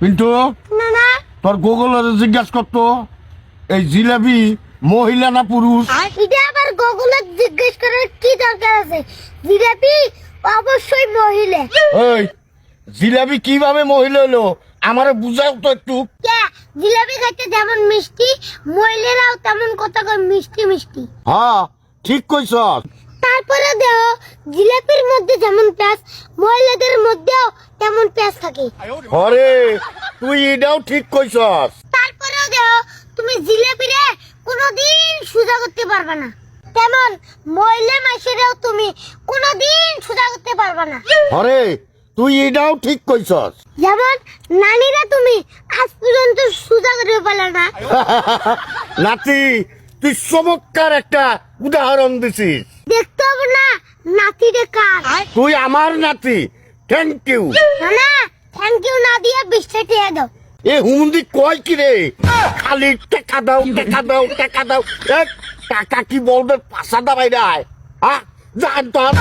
পিন্টু না না তোর গুগলের জিজ্ঞাসা করতো এই জিলাপি মহিলা না পুরুষ? এটা আবার গুগলে জিজ্ঞেস করার কি দরকার আছে? জিলাপি অবশ্যই মহিলা। এই জিলাপি কিভাবে মহিলা হলো আমারে বুঝাও তো একটু। কে জিলাপি খাইতে যেমন মিষ্টি, মহিলারাও তেমন কথা কয় মিষ্টি মিষ্টি। হ্যাঁ ঠিক কইছস। তারপরে দেও জিলাপির মধ্যে যেমন প্যাঁচ, মহিলাদের মধ্যেও তেমন প্যাঁচ থাকে। আরে তুই এটাও ঠিক কইছস। তারপরেও দেও তুমি জিলাপিরে কোনোদিন সোজা করতে পারবে না, তেমন মহিলা মাসেরেও তুমি কোনোদিন সোজা করতে পারবে না। আরে তুই এটাও ঠিক কইছস। যেমন নানিরা তুমি আজ পর্যন্ত সোজা করে পারলে না। নাতি তুই চমৎকার একটা উদাহরণ দিছিস। দেখতে হবে না নাতিরে কার। তুই আমার নাতি, থ্যাংক ইউ। না না থ্যাংক ইউ না দিয়ে 20টা টাকা দাও। এ হুমন্দি কয় কি রে, খালি টাকা দাও টাকা দাও টাকা দাও। এ, টাকা কি বলবে পাশা দাবাই রায়, হ্যাঁ জান তোর।